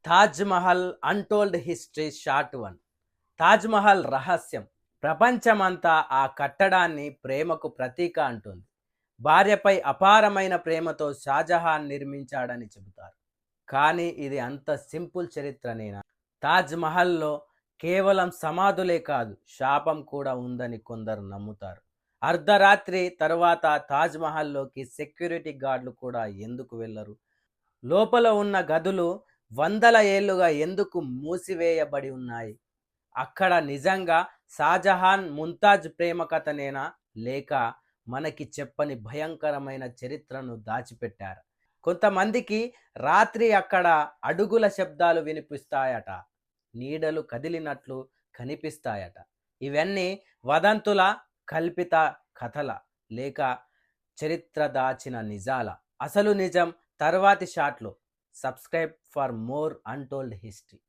Taj Mahal untold history short one. Taj Mahal రహస్యం. ప్రపంచమంతా ఆ కట్టడాన్ని ప్రేమకు ప్రతీక అంటుంది. భార్యపై అపారమైన ప్రేమతో షాజహాన్ నిర్మించాడని చెబుతారు. కానీ ఇది అంత సింపుల్ చరిత్రనేనా? తాజ్ మహల్లో కేవలం సమాధులే కాదు, శాపం కూడా ఉందని కొందరు నమ్ముతారు. అర్ధరాత్రి తరువాత తాజ్ మహల్లోకి సెక్యూరిటీ గార్డులు కూడా ఎందుకు వెళ్ళరు? లోపల ఉన్న గదులు వందల ఏళ్లుగా ఎందుకు మూసివేయబడి ఉన్నాయి? అక్కడ నిజంగా షాజహాన్ ముంతాజ్ ప్రేమ కథనేనా, లేక మనకి చెప్పని భయంకరమైన చరిత్రను దాచిపెట్టారు? కొంతమందికి రాత్రి అక్కడ అడుగుల శబ్దాలు వినిపిస్తాయట, నీడలు కదిలినట్లు కనిపిస్తాయట. ఇవన్నీ వదంతుల, కల్పిత కథల, లేక చరిత్ర దాచిన నిజాల? అసలు నిజం తర్వాతి షాట్లో. Subscribe for more untold history.